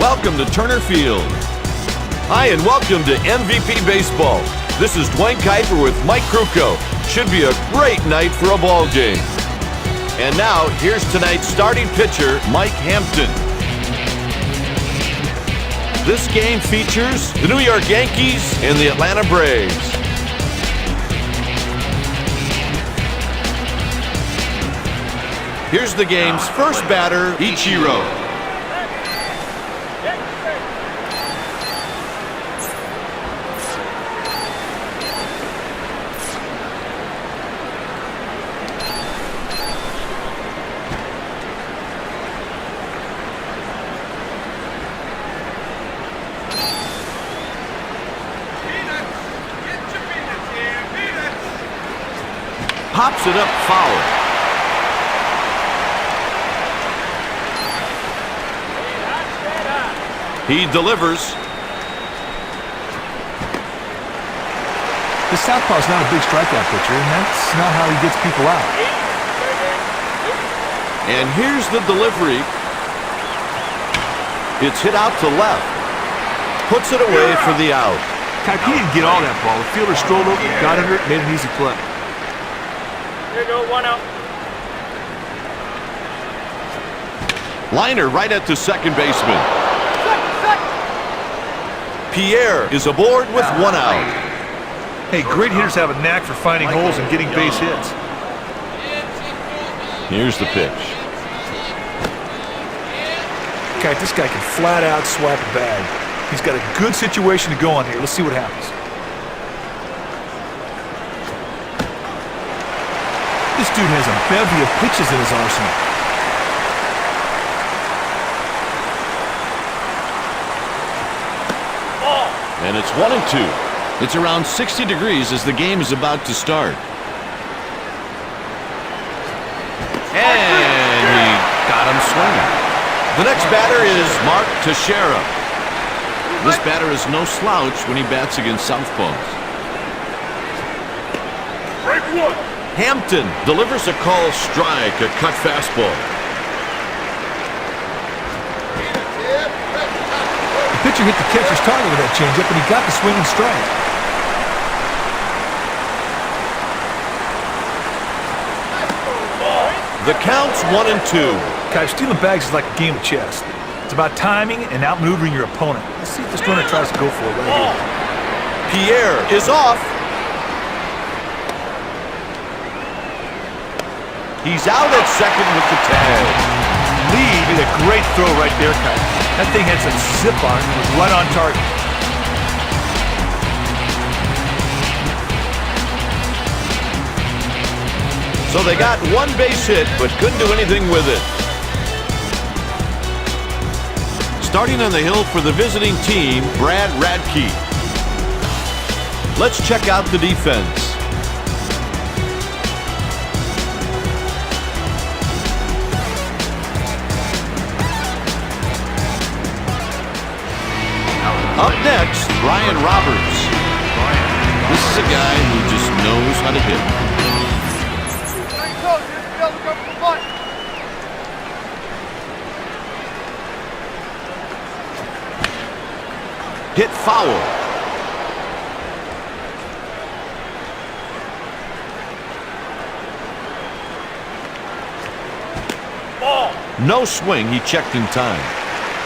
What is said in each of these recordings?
Welcome to Turner Field. Hi, and welcome to MVP Baseball. This is Dwayne Kuiper with Mike Krukow. Should be a great night for a ball game. And now, here's tonight's starting pitcher, Mike Hampton. This game features the New York Yankees and the Atlanta Braves. Here's the game's first batter, Ichiro. Pops it up foul. He delivers. The southpaw's not a big strikeout pitcher, and that's not how he gets people out. And here's the delivery. It's hit out to left. Puts it away for the out. Kuiper, he didn't get all that ball. The fielder strolled over, got under it, made an easy play. There you go, 1 out. Liner right at the second baseman. Pierre is aboard with 1 out. Hey, great hitters have a knack for finding holes and getting base hits. Here's the pitch. Okay, this guy can flat out swipe a bag. He's got a good situation to go on here. Let's see what happens. This dude has a bevy of pitches in his arsenal. And it's 1-2. It's around 60 degrees as the game is about to start. And he got him swinging. The next batter is Mark Teixeira. This batter is no slouch when he bats against southpaws. Hampton delivers a called strike, a cut fastball. The pitcher hit the catcher's target with that changeup, and he got the swinging strike. The count's 1-2. Kuiper, stealing bags is like a game of chess. It's about timing and outmaneuvering your opponent. Let's see if this runner tries to go for it right here. Pierre is off. He's out at second with the tag. Lee did a great throw right there, Kuiper. That thing had some zip on it and was right on target. So they got one base hit, but couldn't do anything with it. Starting on the hill for the visiting team, Brad Radke. Let's check out the defense. Up next, Brian Roberts. This is a guy who just knows how to hit. Hit foul. Ball. No swing. He checked in time.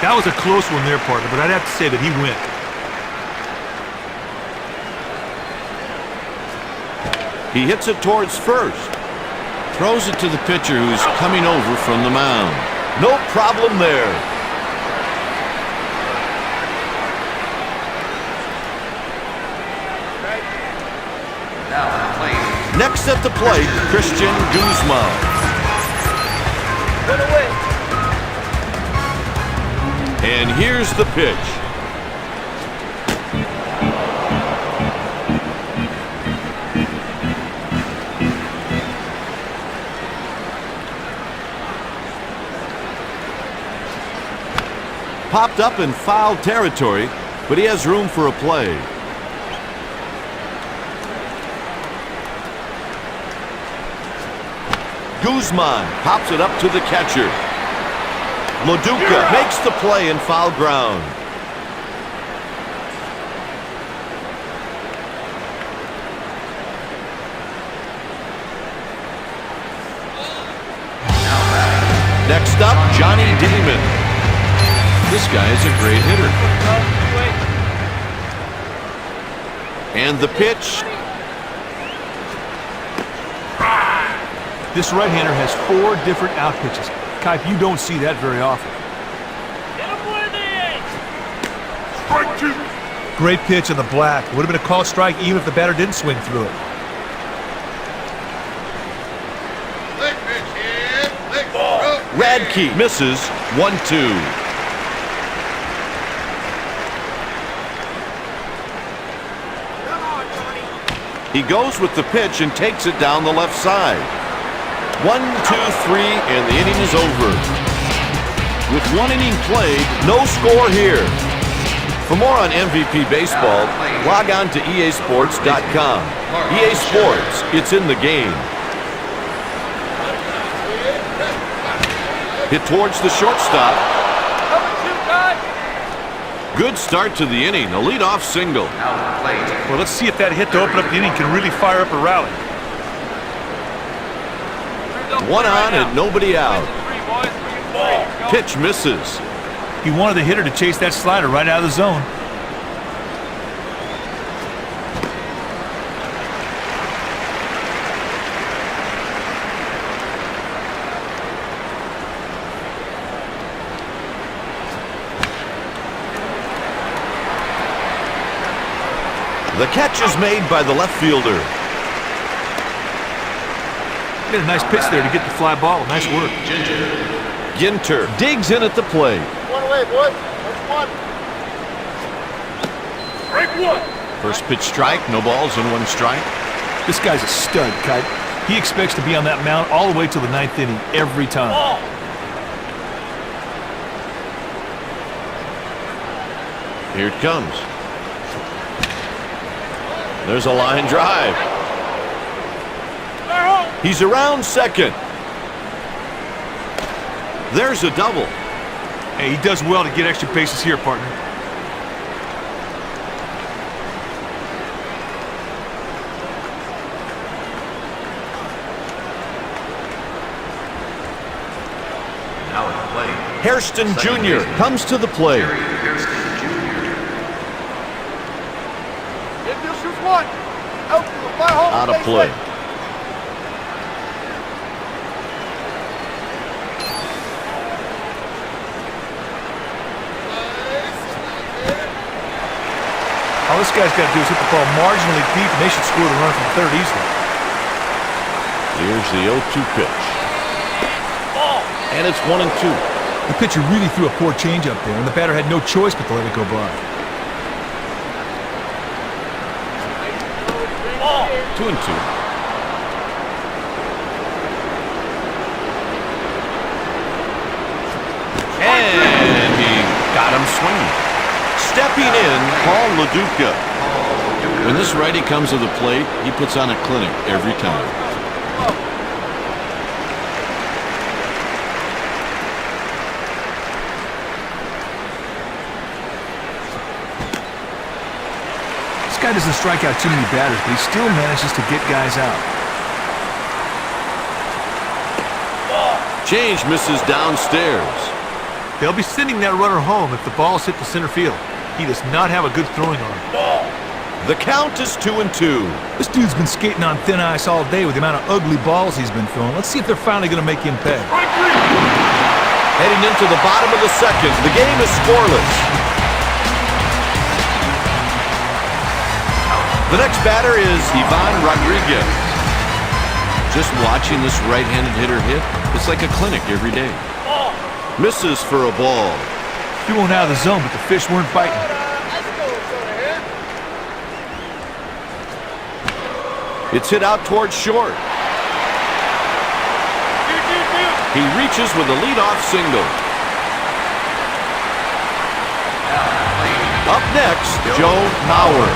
That was a close one there, partner, but I'd have to say that he went. He hits it towards first. Throws it to the pitcher who's coming over from the mound. No problem there. Next at the plate, Christian Guzman. Run away. And here's the pitch. Popped up in foul territory, but he has room for a play. Guzman pops it up to the catcher. LaDuca makes the play in foul ground. Next up, Johnny Damon. This guy is a great hitter. And the pitch. This right-hander has 4 different out pitches. Kipe, you don't see that very often. Great pitch on the black. Would have been a called strike even if the batter didn't swing through it. Radke misses 1-2. He goes with the pitch and takes it down the left side. 1, 2, 3, and the inning is over. With 1 inning played, no score here. For more on MVP Baseball, log on to easports.com. EA Sports, it's in the game. Hit towards the shortstop. Good start to the inning, a leadoff single. Well, let's see if that hit to open up the inning can really fire up a rally. 1 on and nobody out. Pitch misses. He wanted the hitter to chase that slider right out of the zone. The catch is made by the left fielder. Got a nice pitch there to get the fly ball. Nice work. Ginter digs in at the plate. One away, boys. That's 1. Break 1. First pitch strike, no balls and 1 strike. This guy's a stud, Kipe. He expects to be on that mound all the way till the 9th inning every time. Ball. Here it comes. There's a line drive. He's around second. There's a double. Hey, he does well to get extra bases here, partner. Now at the plate, Hairston Jr. comes to the plate. Infield shoots 1. Outfield, fly home. Out of play. All this guy's got to do is hit the ball marginally deep, and they should score the run from third easily. Here's the 0-2 pitch. And it's 1-2. The pitcher really threw a poor changeup there, and the batter had no choice but to let it go by. 2-2. And he got him swinging. Stepping in, Paul LaDuca. When this righty comes to the plate, he puts on a clinic every time. This guy doesn't strike out too many batters, but he still manages to get guys out. Change misses downstairs. They'll be sending that runner home if the ball's hit to center field. He does not have a good throwing arm. The count is 2-2. This dude's been skating on thin ice all day with the amount of ugly balls he's been throwing. Let's see if they're finally going to make him pay. Heading into the bottom of the second, the game is scoreless. The next batter is Ivan Rodriguez. Just watching this right-handed hitter hit, it's like a clinic every day. Misses for a ball. He went out of the zone, but the fish weren't biting. It's hit out towards short. He reaches with a leadoff single. Up next, Joe Mauer.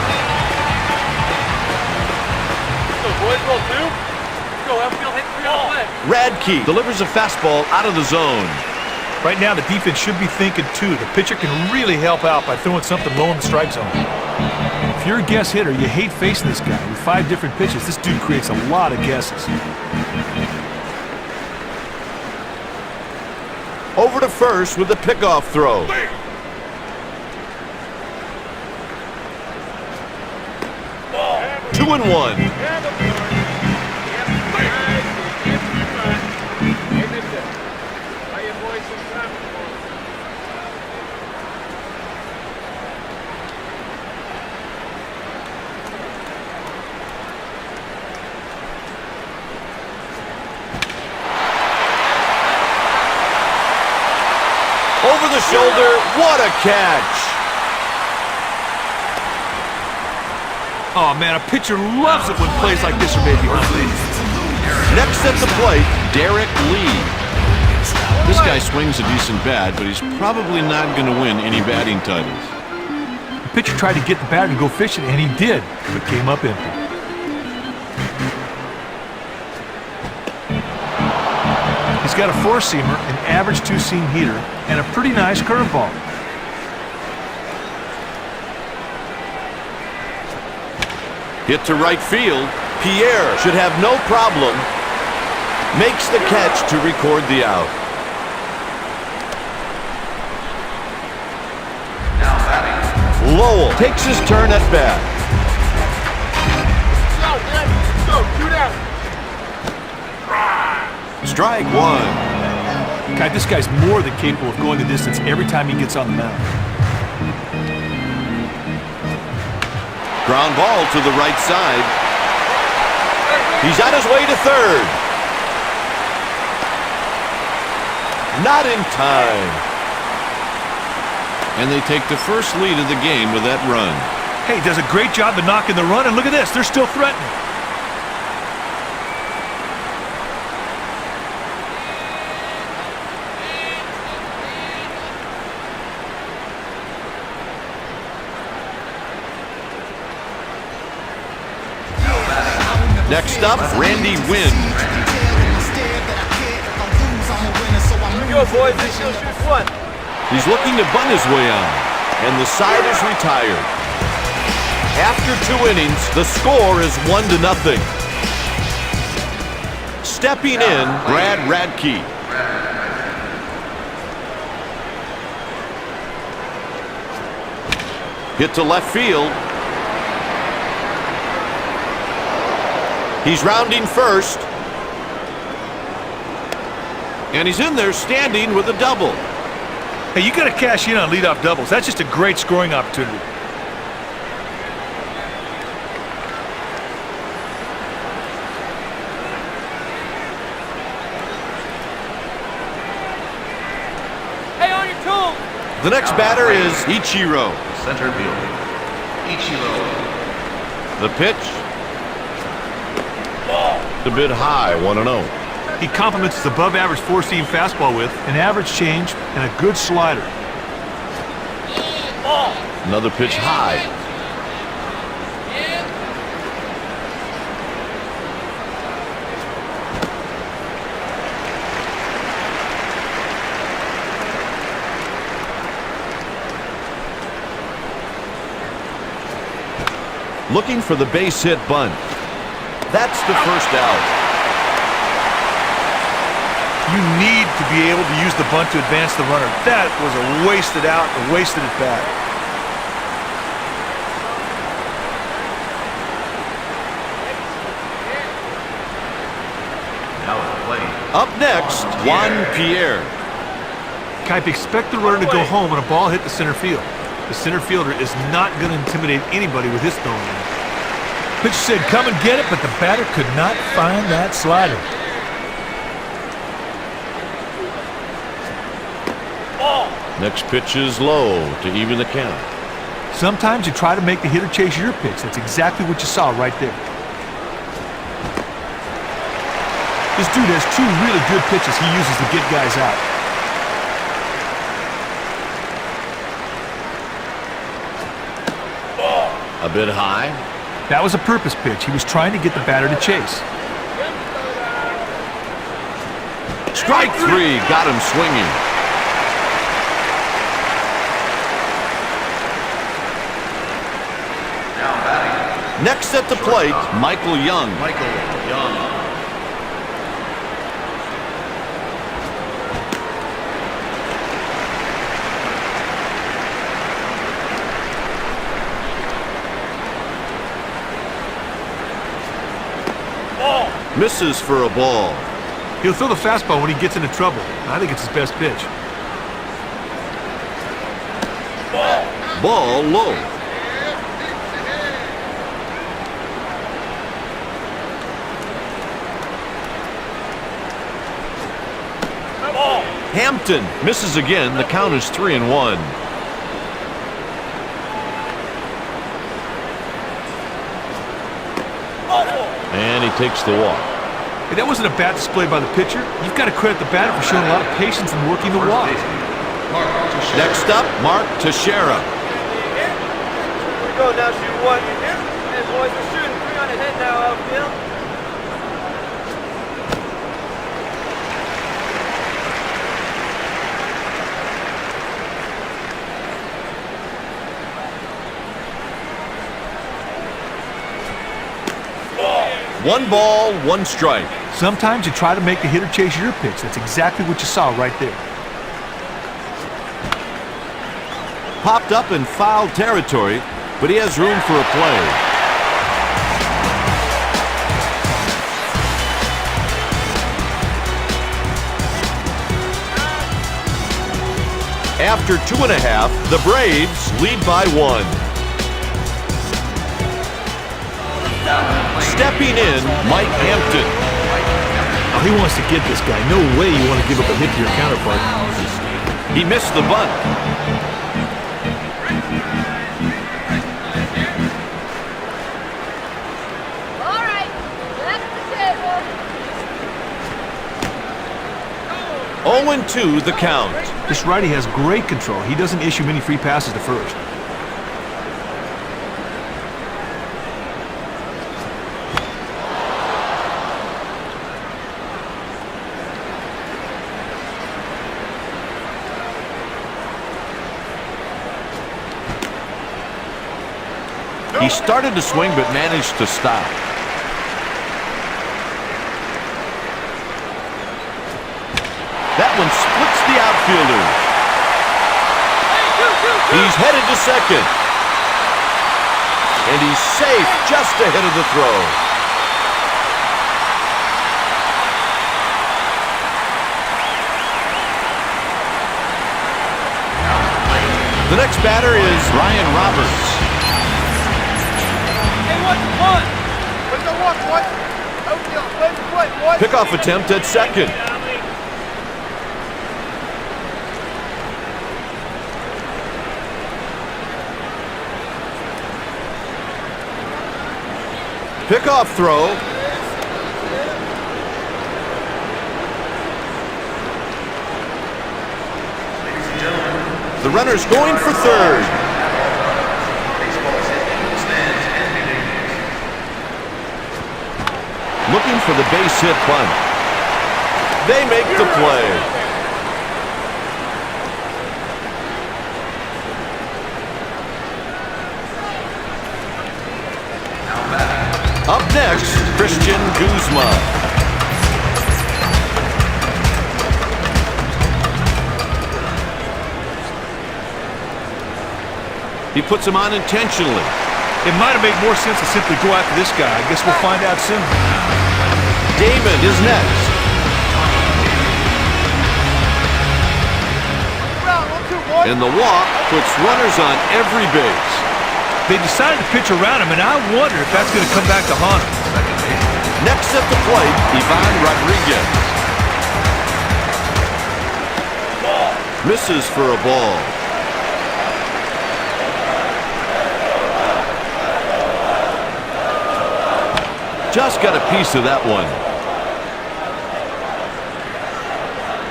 Go, boys, roll 2. Go, outfield, hit 3 on the play. Radke delivers a fastball out of the zone. Right now, the defense should be thinking, too. The pitcher can really help out by throwing something low in the strike zone. If you're a guess hitter, you hate facing this guy. With 5 different pitches, this dude creates a lot of guesses. Over to first with the pickoff throw. Two and one. Over the shoulder, what a catch! Oh, man, a pitcher loves it when plays like this are made behind the plate. Next at the plate, Derek Lee. This guy swings a decent bat, but he's probably not going to win any batting titles. The pitcher tried to get the batter to go fishing, and he did, but came up empty. He's got a four-seamer, an average two-seam heater, and a pretty nice curveball. Hit to right field. Pierre should have no problem. Makes the catch to record the out. Now batting. Lowell takes his turn at bat. Go, man. Go, shoot out. Strike one. God, this guy's more than capable of going the distance every time he gets on the mound. Ground ball to the right side. He's on his way to third. Not in time. And they take the first lead of the game with that run. Hey, does a great job of knocking the run, and look at this, they're still threatening. Next up, Randy Wynn. Here we go, boys. This show shoots one. He's looking to bunt his way on, and the side is retired. After 2 innings, the score is 1-0. Stepping in, Brad Radke. Hit to left field. He's rounding first. And he's in there standing with a double. Hey, you got to cash in on leadoff doubles. That's just a great scoring opportunity. Hey, on your tool. The next batter is Ichiro. Center field. Ichiro. The pitch. A bit high, 1-0. He complements his above-average four-seam fastball with an average change and a good slider. Another pitch high. Looking for the base hit bunt. That's the first out. You need to be able to use the bunt to advance the runner. That was a wasted out, a wasted at bat. Now at the plate. Up next, Juan Pierre. Kipe, expect the runner to go home when a ball hit the center field. The center fielder is not going to intimidate anybody with his throwing. Pitcher said, come and get it, but the batter could not find that slider. Next pitch is low to even the count. Sometimes you try to make the hitter chase your pitch. That's exactly what you saw right there. This dude has 2 really good pitches he uses to get guys out. A bit high. That was a purpose pitch. He was trying to get the batter to chase. Strike 3, got him swinging. Next at the plate, Michael Young. Michael Young. Misses for a ball. He'll throw the fastball when he gets into trouble. I think it's his best pitch. Ball low. Hampton misses again. The count is 3-1. And he takes the walk. Hey, that wasn't a bad display by the pitcher. You've got to credit the batter for showing a lot of patience in working the walk. Next up, Mark Teixeira. Here we go, now shoot one. Hey, boys, we're shooting 3 on the head now, outfield. One ball, one strike. Sometimes you try to make the hitter chase your pitch. That's exactly what you saw right there. Popped up in foul territory, but he has room for a play. After 2.5, the Braves lead by 1. Stepping in, Mike Hampton. Oh, he wants to get this guy. No way you want to give up a hit to your counterpart. He missed the bunt. All right, that's the table. 0-2 the count. This righty has great control. He doesn't issue many free passes to first. He started to swing but managed to stop. That one splits the outfielder. He's headed to second. And he's safe just ahead of the throw. The next batter is Ryan Roberts. Where's the walk, boy? Outfield, play the play, boy. Pickoff attempt at second. Pickoff throw. The runner's going for third. Looking for the base hit bunt. They make the play. Up next, Christian Guzma. He puts him on intentionally. It might have made more sense to simply go after this guy. I guess we'll find out soon. Damon is next. And the walk puts runners on every base. They decided to pitch around him, and I wonder if that's going to come back to haunt him. Next at the plate, Ivan Rodriguez. Misses for a ball. Just got a piece of that one.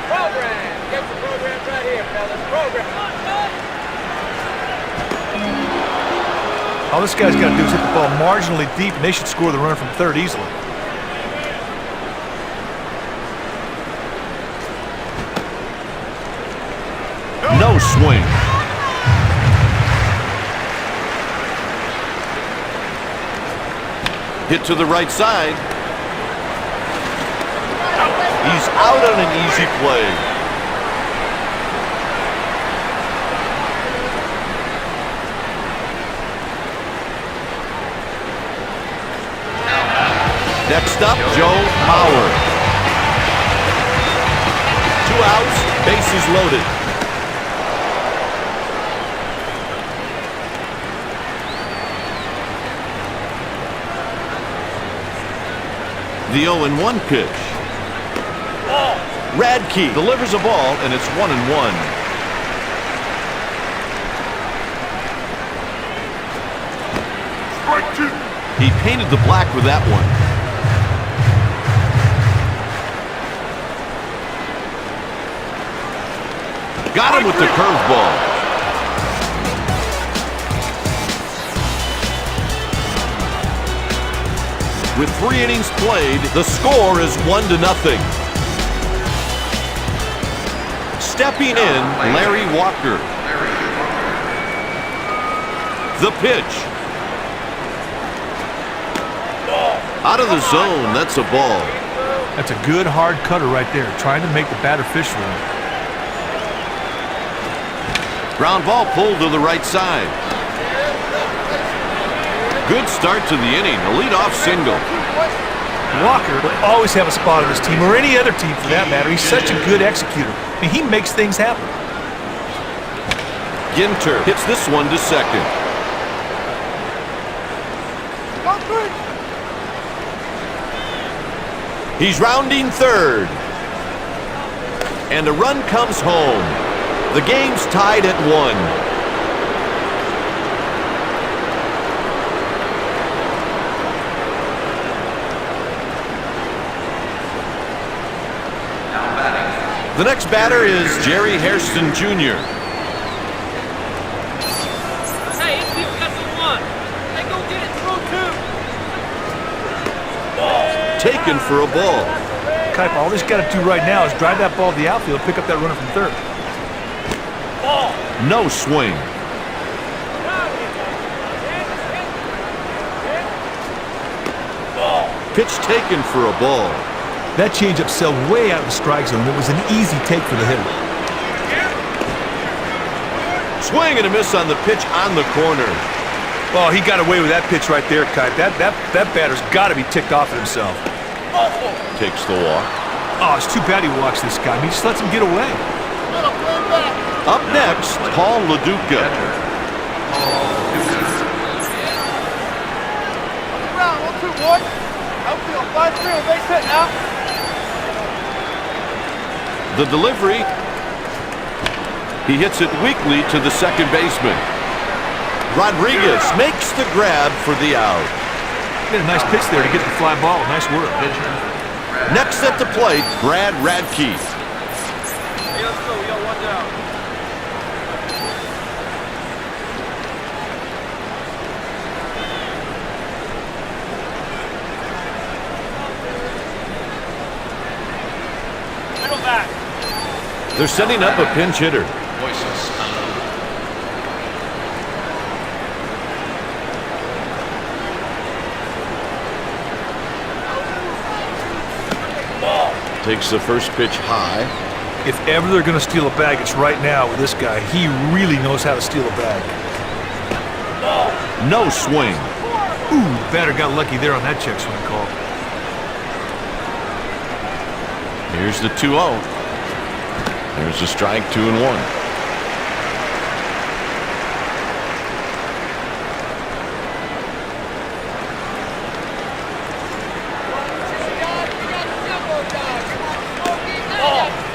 Program. Get the program right here, fellas. Program. All this guy's got to do is hit the ball marginally deep, and they should score the runner from third easily. No swing. Hit to the right side. He's out on an easy play. Next up, Joe Mauer. 2 outs, bases loaded. The 0-1 pitch. Radke delivers a ball, and it's 1-1. Strike 2. He painted the black with that one. Got him with the curveball. With 3 innings played, the score is 1-0. Stepping in, Larry Walker. The pitch. Out of the zone, that's a ball. That's a good hard cutter right there, trying to make the batter fish for him. Ground ball pulled to the right side. Good start to the inning, a leadoff single. Walker will always have a spot on his team, or any other team for that matter. He's such a good executor. I mean, he makes things happen. Ginter hits this one to second. He's rounding third. And a run comes home. The game's tied at 1. The next batter is Jerry Hairston Jr. Hey, infield got the 1. Hey, go get it, throw 2. Taken for a ball. Kuiper, all he's got to do right now is drive that ball to the outfield, pick up that runner from third. No swing. Pitch taken for a ball. That changeup sailed way out of the strike zone. It was an easy take for the hitter. Swing and a miss on the pitch on the corner. Oh, he got away with that pitch right there, Kuiper. That batter's got to be ticked off at himself. Takes the walk. Oh, it's too bad he walks this guy. He just lets him get away. Up next, Paul LaDuca. Round 1-2, boys. Outfield 5-3 on base hit now. The delivery. He hits it weakly to the second baseman. Rodriguez makes the grab for the out. He had a nice pitch there to get the fly ball. Nice work. Next at the plate, Brad Radke. Hey, let's go. We got 1 down. Middle back. They're setting up a pinch hitter. Voices. Takes the first pitch high. If ever they're going to steal a bag, it's right now with this guy. He really knows how to steal a bag. No swing. Ooh, batter got lucky there on that check swing call. Here's the 2-0. There's a strike, 2-1.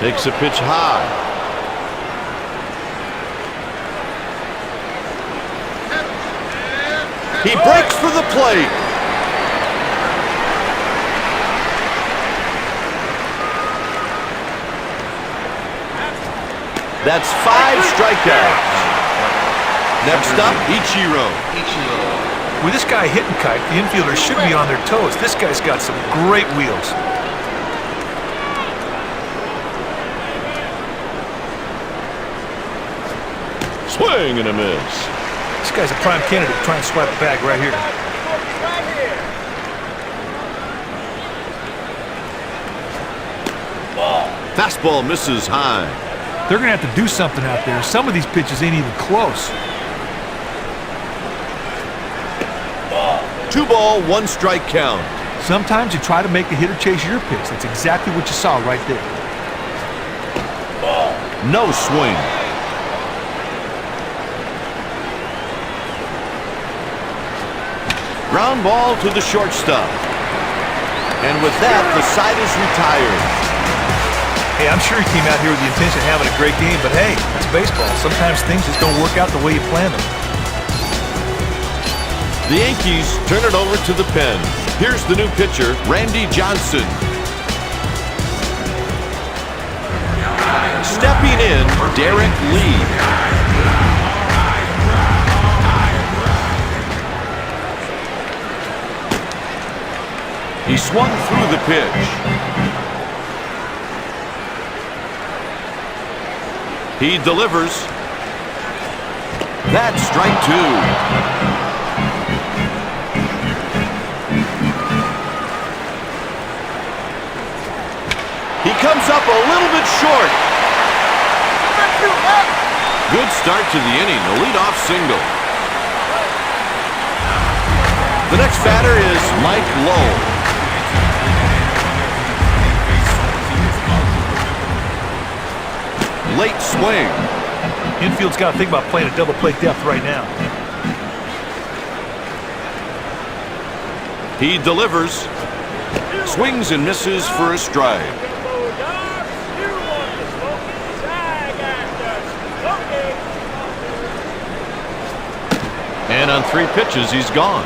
Takes a pitch high. He breaks for the plate. That's 5 strikeouts. Next up, Ichiro. With this guy hitting kite, the infielders should be on their toes. This guy's got some great wheels. Swing and a miss. This guy's a prime candidate to try and swipe a bag right here. Fastball misses high. They're going to have to do something out there. Some of these pitches ain't even close. 2 ball, 1 strike count. Sometimes you try to make the hitter chase your pitch. That's exactly what you saw right there. No swing. Ground ball to the shortstop. And with that, the side is retired. Hey, I'm sure he came out here with the intention of having a great game, but hey, it's baseball. Sometimes things just don't work out the way you planned them. The Yankees turn it over to the pen. Here's the new pitcher, Randy Johnson. Stepping in, Derek Lee. He swung through the pitch. He delivers. That's strike 2. He comes up a little bit short. Good start to the inning, a leadoff single. The next batter is Mike Lowe. Late swing. Infield's got to think about playing a double play depth right now. He delivers. Swings and misses for a strike. And on 3 pitches, he's gone.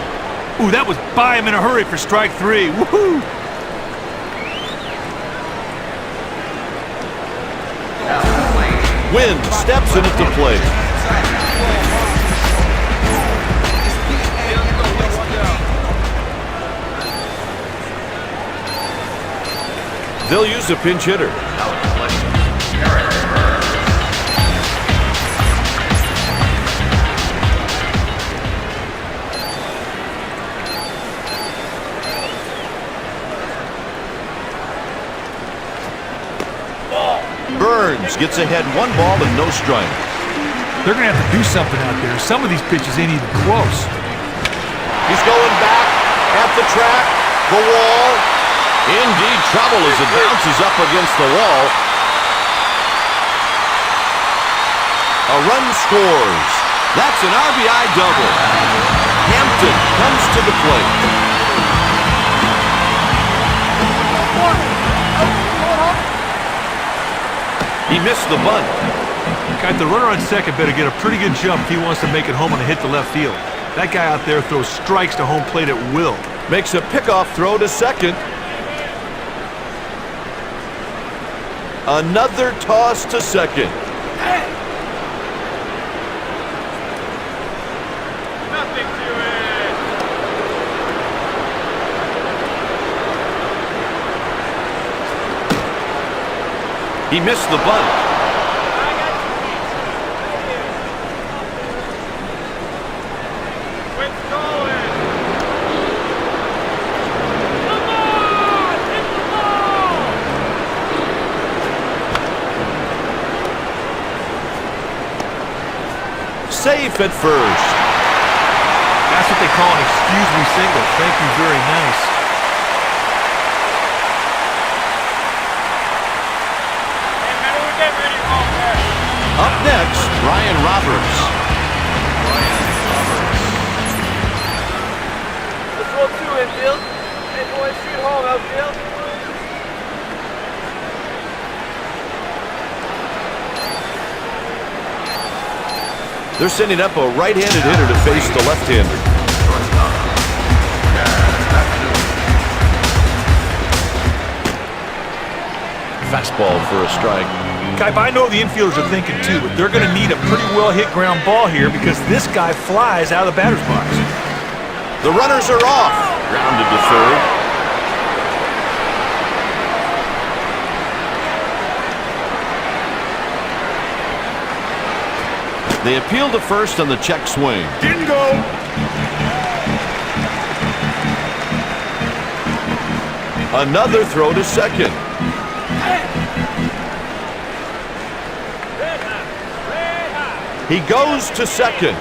Ooh, that was by him in a hurry for strike 3. Woohoo! Wynn steps in at the plate. They'll use a pinch hitter. Burns gets ahead 1 ball and no strike. They're going to have to do something out there. Some of these pitches ain't even close. He's going back at the track, the wall. Indeed, trouble as it bounces up against the wall. A run scores. That's an RBI double. Hampton comes to the plate. He missed the bunt. The runner on second better get a pretty good jump if he wants to make it home and hit the left field. That guy out there throws strikes to home plate at will. Makes a pickoff throw to second. Another toss to second. Nothing to it. He missed the bunt. Safe at first. That's what they call an excuse me single. Thank you very nice. Up next, Brian Roberts. Let's roll 2 infield. Hey boys, shoot home outfield. They're sending up a right-handed hitter to face the left-hander. Fastball for a strike. I know the infielders are thinking too, but they're going to need a pretty well-hit ground ball here because this guy flies out of the batter's box. The runners are off. Grounded to third. They appeal to first on the check swing. Didn't go. Another throw to second. He goes to second.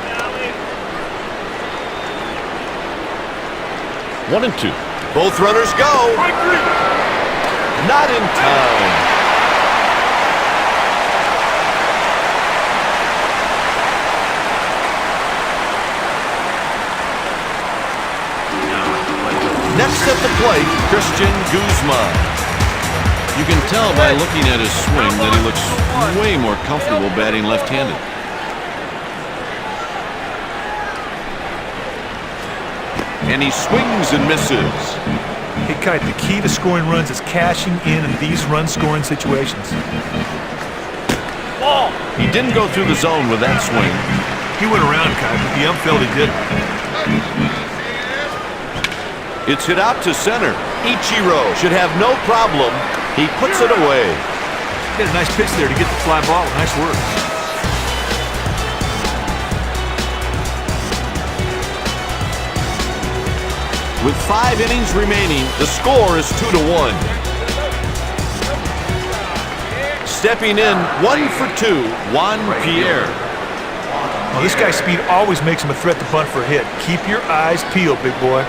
1-2. Both runners go. Not in time. Next at the plate, Christian Guzman. You can tell by looking at his swing that he looks way more comfortable batting left-handed. And he swings and misses. Hey, Kite, the key to scoring runs is cashing in these run-scoring situations. He didn't go through the zone with that swing. He went around, Kite, but the ump felt he didn't. It's hit out to center. Ichiro should have no problem. He puts it away. He had a nice pitch there to get the fly ball. Nice work. With 5 innings remaining, the score is 2-1. Stepping in, 1 for 2, Juan Pierre. Well, this guy's speed always makes him a threat to bunt for a hit. Keep your eyes peeled, big boy.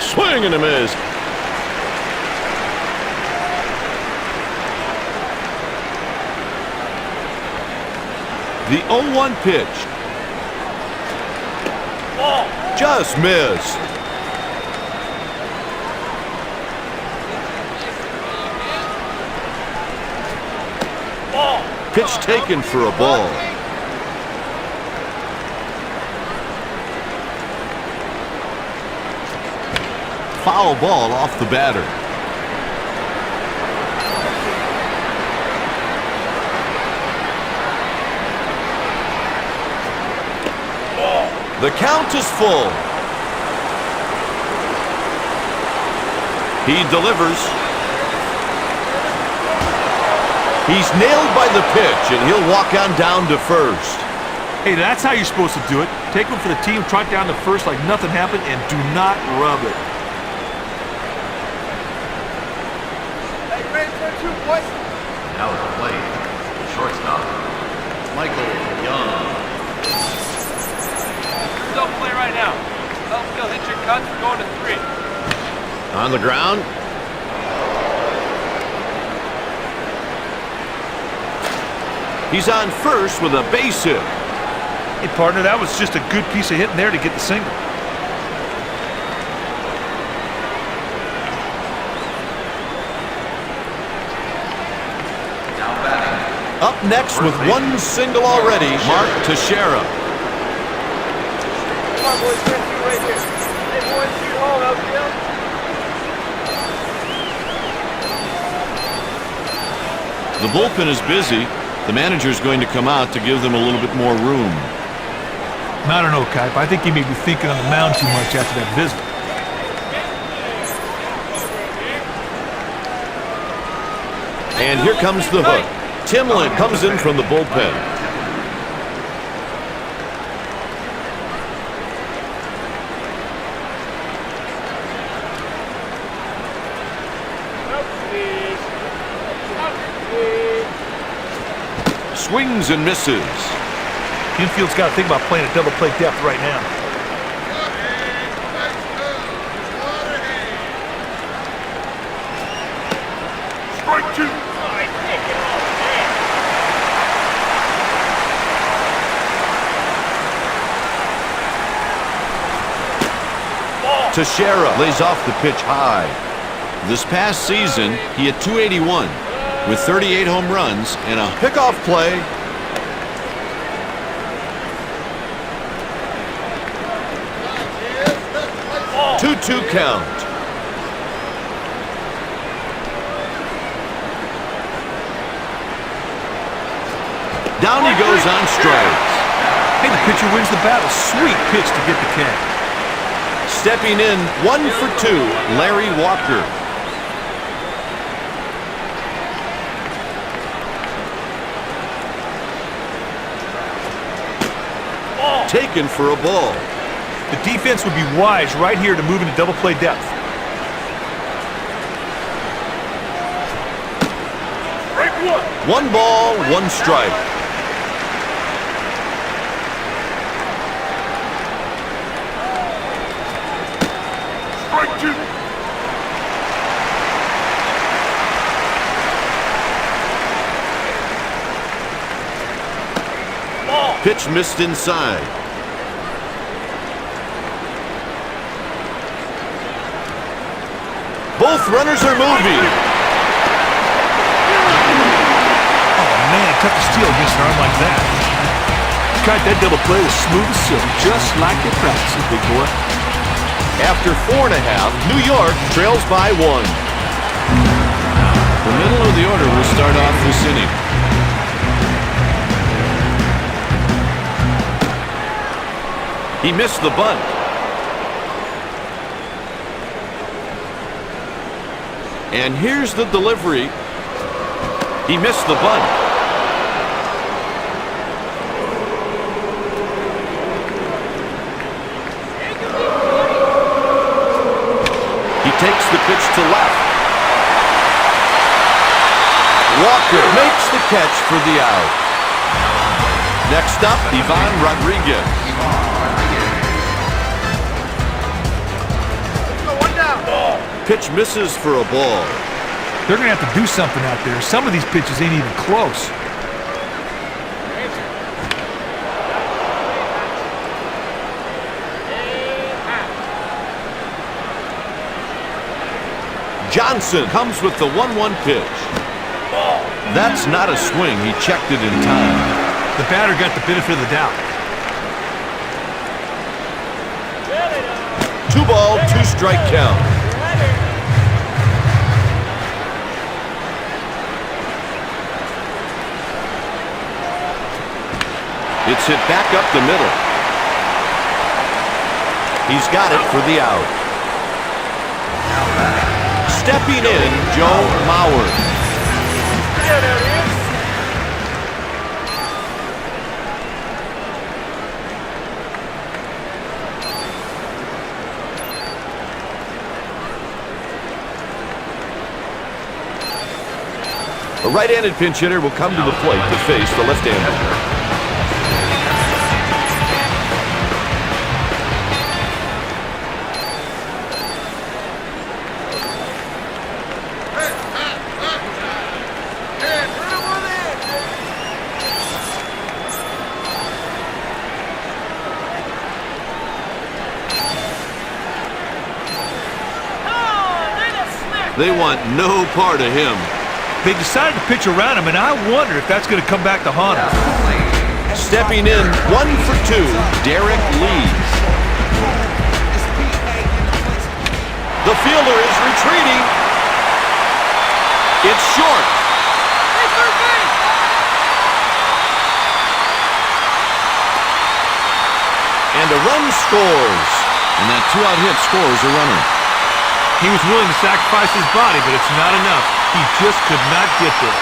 Swing and a miss. The 0-1 pitch. Just missed. Pitch taken for a ball. Foul ball off the batter. The count is full. He delivers. He's nailed by the pitch, and he'll walk on down to first. Hey, that's how you're supposed to do it. Take one for the team, trot down to first like nothing happened, and do not rub it. Now at the plate, shortstop, Michael Young. Don't play right now. He'll hit your cuts. We're going to 3. On the ground. He's on first with a base hit. Hey, partner, that was just a good piece of hitting there to get the single. Now batting, Up next with 1 single already, Mark Teixeira. Come on, boys. We're 2 right here. Hey, boys, shoot home, outfield. The bullpen is busy. The manager's going to come out to give them a little bit more room. I don't know, Kipe. I think he may be thinking on the mound too much after that visit. And here comes the hook. Timlin comes in from the bullpen. Swings and misses. Infield's got to think about playing a double play depth right now. Strike 2. Teixeira lays off the pitch high. This past season, he had 281 with 38 home runs and a pickoff play. Two count. Down he goes on strikes. Hey, the pitcher wins the battle. Sweet pitch to get the catch. Stepping in, 1 for 2, Larry Walker. Taken for a ball. The defense would be wise right here to move into double play depth. One ball, 1 strike. Pitch missed inside. Both runners are moving. Oh, man, tough to steal against an arm like that. God, that double play was smooth as silk, just like they practiced, big boy. After 4.5, New York trails by 1. The middle of the order will start off this inning. He missed the bunt. And here's the delivery. He missed the bunt. He takes the pitch to left. Walker makes the catch for the out. Next up, Ivan Rodriguez. Pitch misses for a ball. They're going to have to do something out there. Some of these pitches ain't even close. Johnson comes with the 1-1 pitch. That's not a swing. He checked it in time. The batter got the benefit of the doubt. 2 ball, 2 strike count. It's hit back up the middle. He's got it for the out. Stepping in, Joe Mauer. A right-handed pinch hitter will come to the plate to face the left-hander. They want no part of him. They decided to pitch around him, and I wonder if that's going to come back to haunt him. Stepping in, 1 for 2, Derek Lee. The fielder is retreating. It's short. And a run scores. And that 2-out hit scores a runner. He was willing to sacrifice his body, but it's not enough. He just could not get there.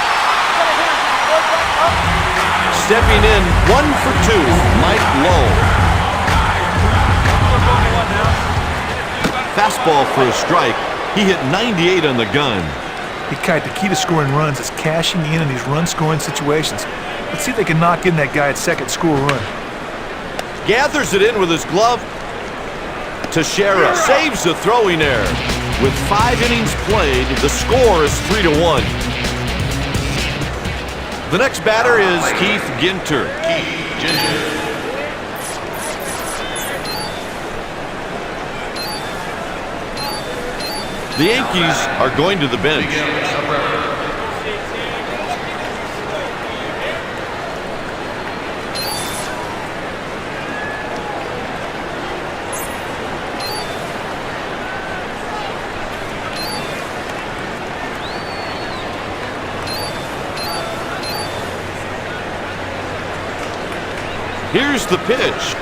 Stepping in, 1 for 2, Mike Lowe. Fastball for a strike. He hit 98 on the gun. Hey, Kite, the key to scoring runs is cashing in these run-scoring situations. Let's see if they can knock in that guy at second, score a run. Gathers it in with his glove. Teixeira saves the throwing error. With 5 innings played, the score is 3-1. The next batter is Keith Ginter. The Yankees are going to the bench. Here's the pitch.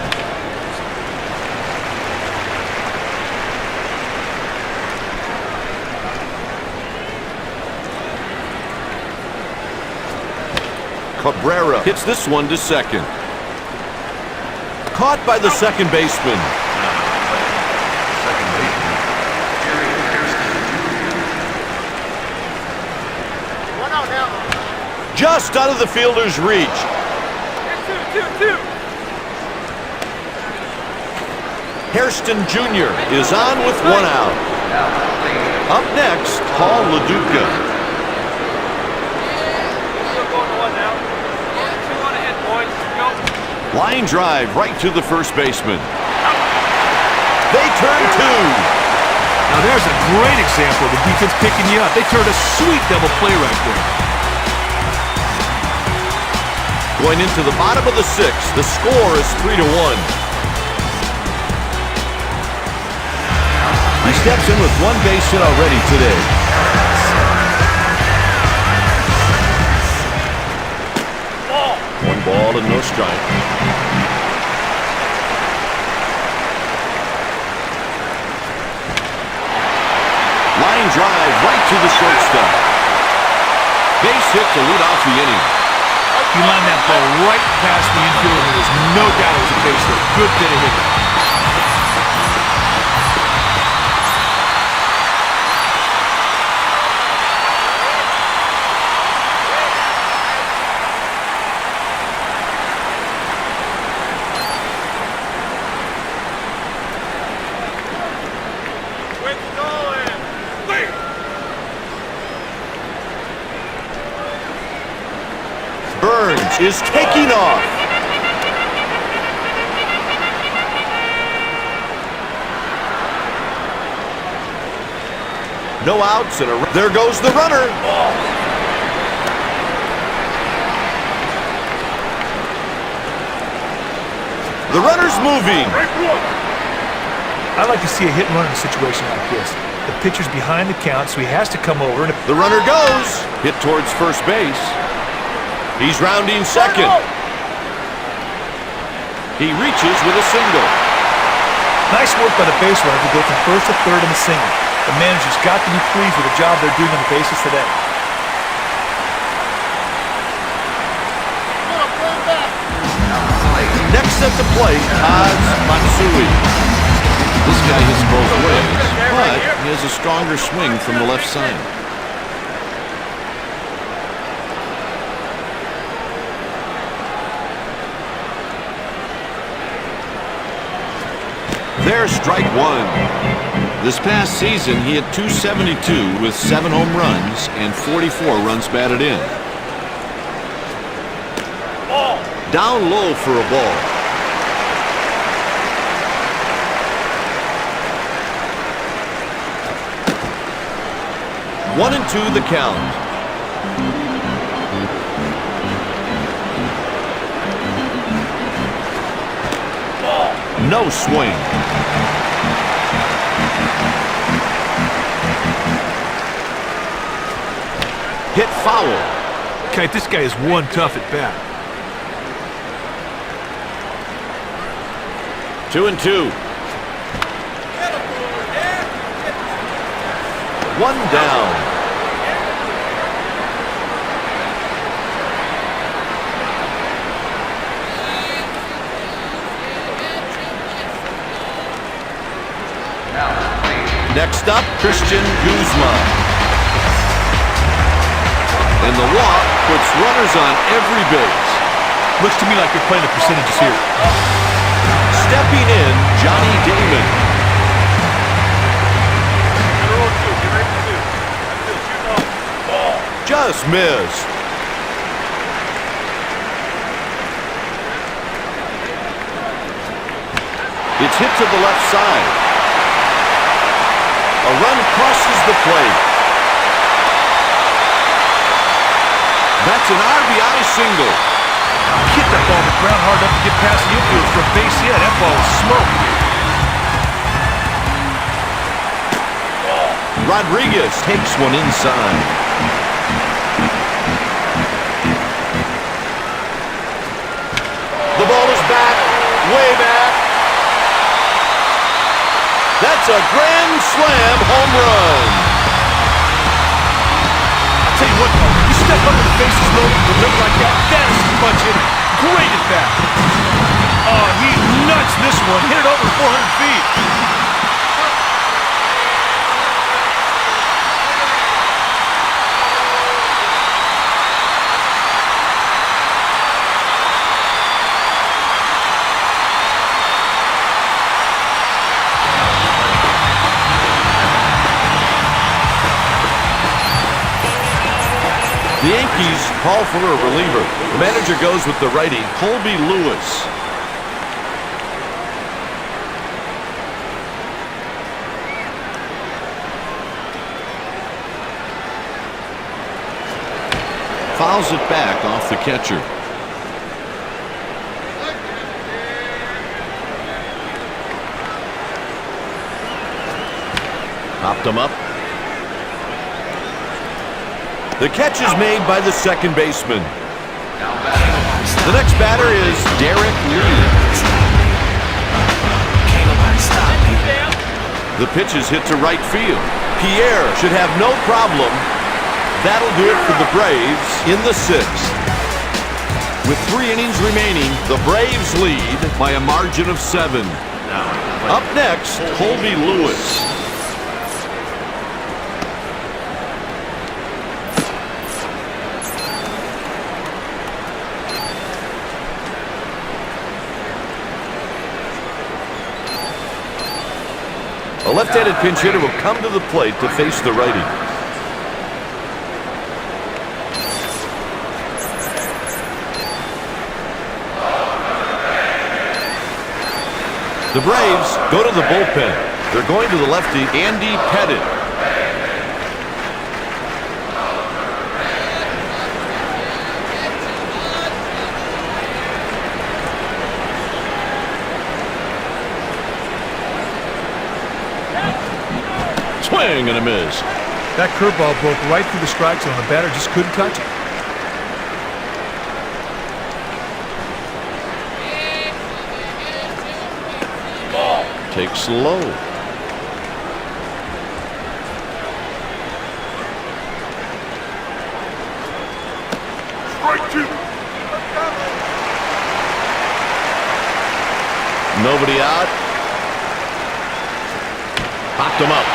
Cabrera hits this one to second. Caught by the second baseman. Just out of the fielder's reach. 2-2-2. Hairston Jr. is on with 1 out. Up next, Paul LaDuca. Still going to one now. 2 on ahead, boys. Go. Line drive right to the first baseman. They turn 2. Now there's a great example of the defense picking you up. They turned a sweet double play right there. Going into the bottom of the 6th, the score is 3-1. He steps in with 1 base hit already today. Ball. 1 ball and no strike. Line drive right to the shortstop. Base hit to lead off the inning. He lined that ball right past the infield, and there was no doubt it was a base hit. Good bit of hitting. Burns is taking off. No outs and there goes the runner. The runner's moving. I like to see a hit and run in a situation like this. The pitcher's behind the count, so he has to come over. And The runner goes. Hit towards first base. He's rounding second. He reaches with a single. nice work by the base runner to go from first to third in the single. The manager's got to be pleased with the job they're doing on the bases today. Next at the plate, Kaz Matsui. This guy hits both ways, but he has a stronger swing from the left side. There's strike 1. This past season, he hit .272 with 7 home runs and 44 runs batted in. Down low for a ball. One and 2 the count. No swing. Hit foul. Okay, this guy is one tough at bat. 2 and 2. One down. Next up, Christian Guzman. And the walk puts runners on every base. Looks to me like you're playing the percentages here. Stepping in, Johnny Damon. Just missed. It's hit to the left side. A run crosses the plate. That's an RBI single. Hit that ball on the ground hard enough to get past the infield for a base hit. That ball is smoke. Rodriguez takes one inside. The ball is back, way back. That's a grand slam home run. I'll tell you what, though, you step up with the bases loaded and deliver like that, that is some punch hitter. Great at bat. Oh, he nuts this one. Hit it over 400 feet. Yankees call for a reliever. The manager goes with the righty, Colby Lewis. Fouls it back off the catcher. Popped him up. The catch is made by the second baseman. The next batter is Derek Lee. The pitch is hit to right field. Pierre should have no problem. That'll do it for the Braves in the sixth. With 3 innings remaining, the Braves lead by a margin of 7. Up next, Colby Lewis. A left-handed pinch hitter will come to the plate to face the righty. The Braves go to the bullpen. They're going to the lefty, Andy Pettit. Swing and a miss. That curveball broke right through the strike zone. The batter just couldn't touch it. Takes low. Nobody out. Popped him up.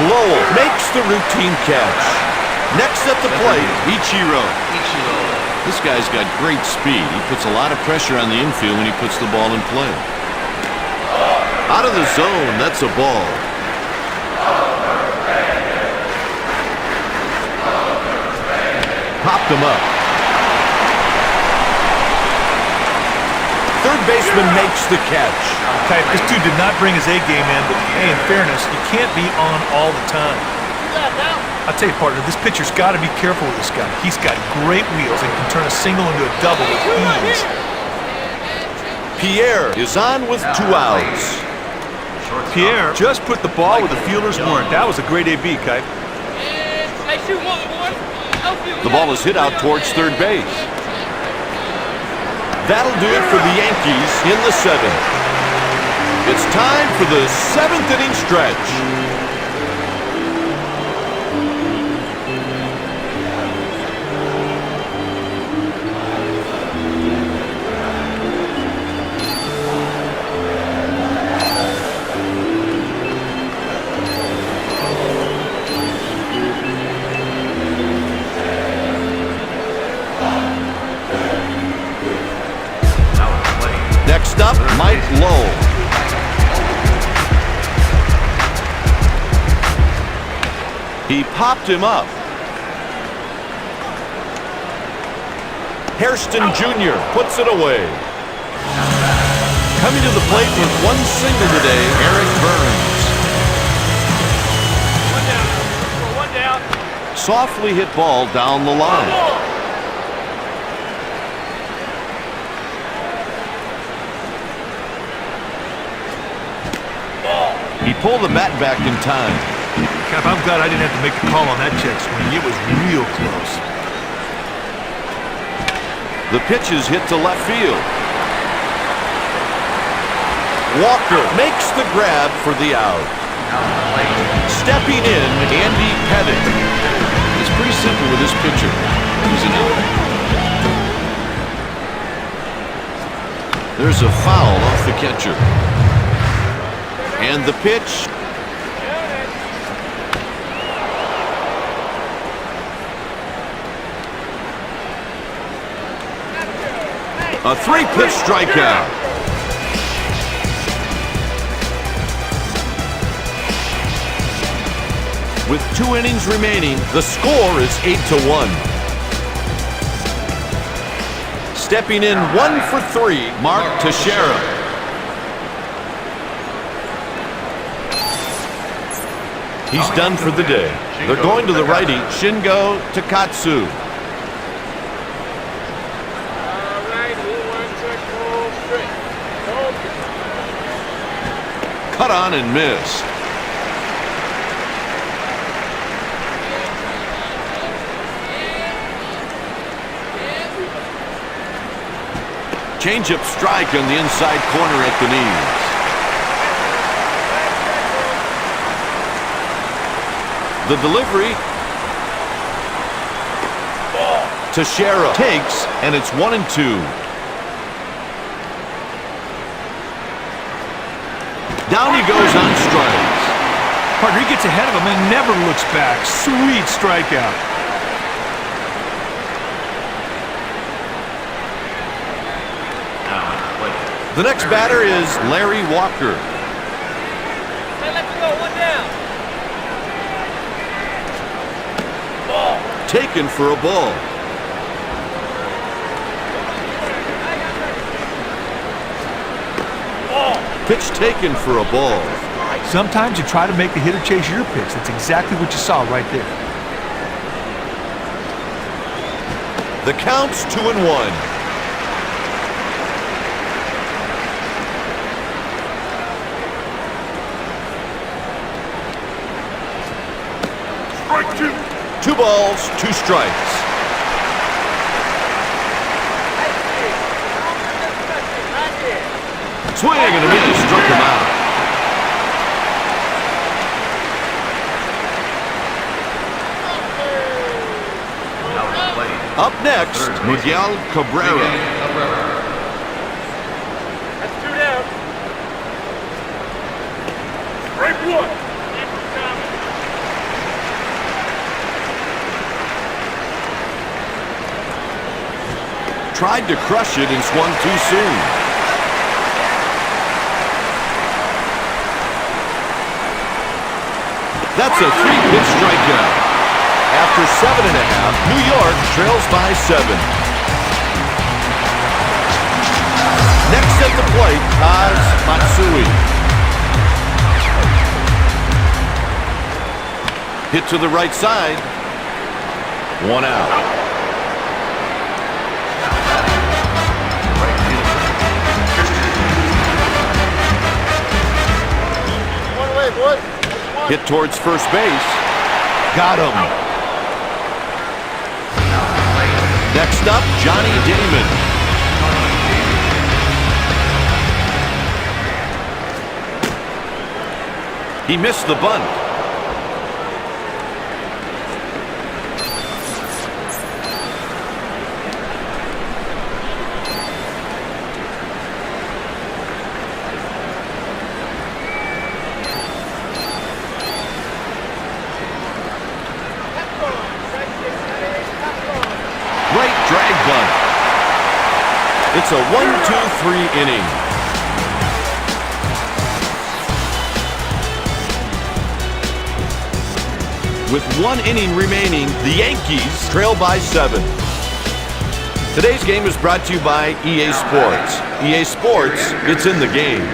Lowell makes the routine catch. Next at the plate, Ichiro. This guy's got great speed. He puts a lot of pressure on the infield when he puts the ball in play. Out of the zone, that's a ball. Popped him up. Third baseman makes the catch. Okay, this dude did not bring his A game in, but hey, in fairness, you can't be on all the time. I'll tell you, partner, this pitcher's got to be careful with this guy. He's got great wheels and can turn a single into a double with ease. Pierre is on with 2 outs. Pierre just put the ball where the fielders weren't. That was a great AB, Kite. The ball is hit out towards third base. That'll do it for the Yankees in the 7th. It's time for the 7th inning stretch. Next up, Mike Lowell. He popped him up. Hairston Jr. puts it away. Coming to the plate with 1 single today, Eric Burns. 1 down. Softly hit ball down the line. He pulled the bat back in time. Cap, I'm glad I didn't have to make the call on that check swing. It was real close. The pitch is hit to left field. Walker makes the grab for the out. Stepping in, Andy Pettit. It's pretty simple with this pitcher. He's an out. There's a foul off the catcher. And the pitch. A 3-pitch strikeout. With 2 innings remaining, the score is 8-1. Stepping in 1 for 3, Mark Teixeira. He's done for the day. They're going to the righty, Shingo Takatsu. Cut on and missed. Change-up strike on the inside corner at the knees. The delivery. Teixeira takes, and it's 1-2. Down he goes on strikes. Partner, he gets ahead of him and never looks back. Sweet strikeout. The next batter is Larry Walker. Hey, let's go. 1 down. Ball. Taken for a ball. Pitch taken for a ball. Sometimes you try to make the hitter chase your pitch. That's exactly what you saw right there. The count's 2-1. Strike 2. 2 balls, 2 strikes. Swing and a miss, struck him out. Up next, Miguel Cabrera. That's 2 down. Strike 1. Tried to crush it and swung too soon. That's a 3-pitch strikeout. After 7.5, New York trails by 7. Next at the plate, Kaz Matsui. Hit to the right side. 1 out. Hit towards first base. Got him. Next up, Johnny Damon. He missed the bunt. It's a 1-2-3 inning. With 1 inning remaining, the Yankees trail by 7. Today's game is brought to you by EA Sports. EA Sports, it's in the game.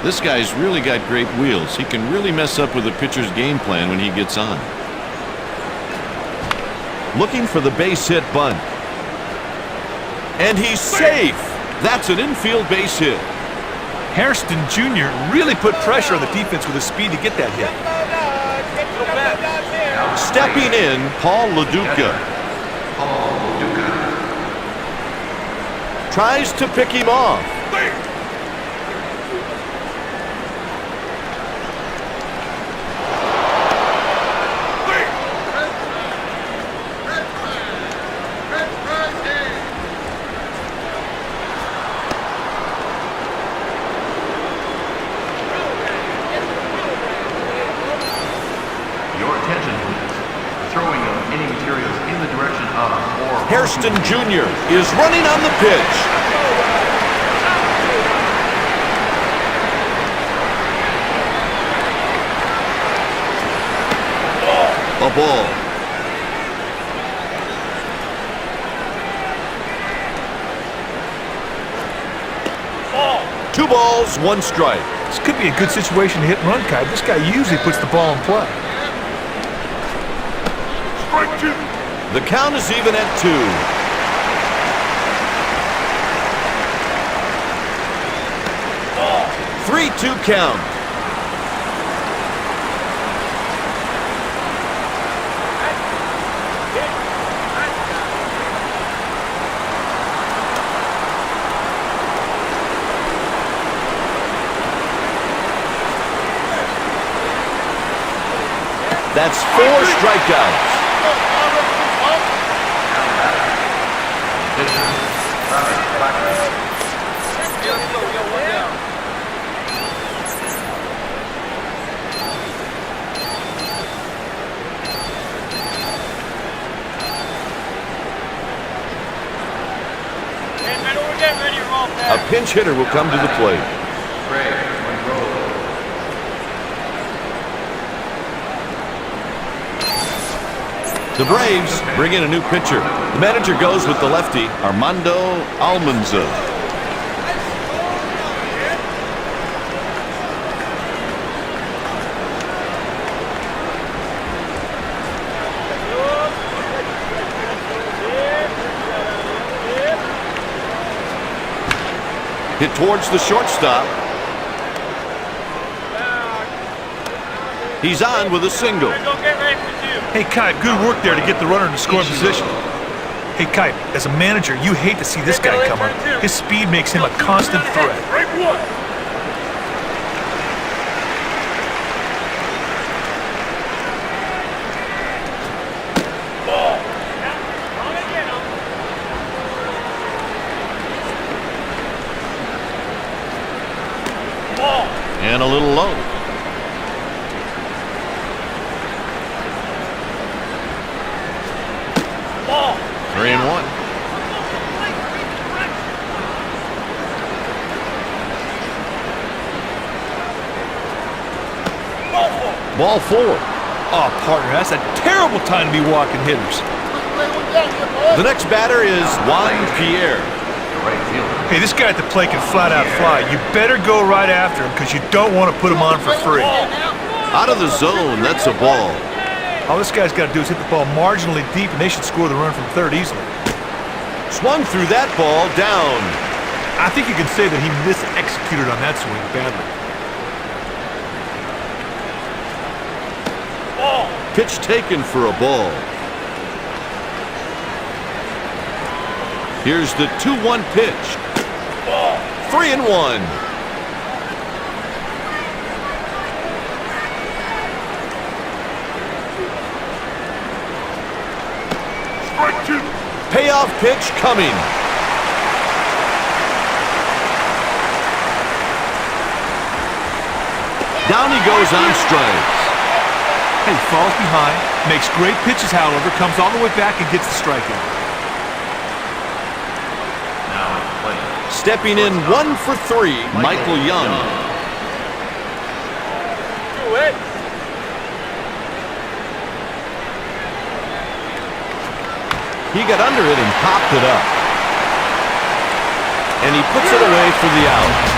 This guy's really got great wheels. He can really mess up with a pitcher's game plan when he gets on. Looking for the base hit bunt. And he's safe. That's an infield base hit. Hairston Jr. really put pressure on the defense with his speed to get that hit. Stepping in, Paul LaDuca. Tries to pick him off. Hairston Jr. is running on the pitch. ball. Two balls, one strike. This could be a good situation to hit and run, Kai. This guy usually puts the ball in play. Strike two. The count is even at 2. Ball. 3-2 count. That's 4 strikeouts. A pinch hitter will come to the plate. The Braves bring in a new pitcher. The manager goes with the lefty, Armando Almanza. Hit towards the shortstop. He's on with a single. Hey, Kai, good work there to get the runner in the scoring position. Hey, Kai, as a manager, you hate to see this guy come up. His speed makes him a constant threat. And a little low. Ball. 3-1. Ball 4. Oh, partner, that's a terrible time to be walking hitters. The next batter is Juan Pierre. Hey, this guy at the plate can flat out fly. You better go right after him because you don't want to put him on for free. Out of the zone, that's a ball. All this guy's got to do is hit the ball marginally deep, and they should score the run from third easily. Swung through that ball, down. I think you can say that he mis-executed on that swing badly. Pitch taken for a ball. Here's the 2-1 pitch. 3-1. Strike 2. Payoff pitch coming. Down he goes on strikes. He falls behind, makes great pitches, however, comes all the way back and gets the strikeout. Stepping in 1 for 3, Michael Young. He got under it and popped it up. And he puts it away for the out.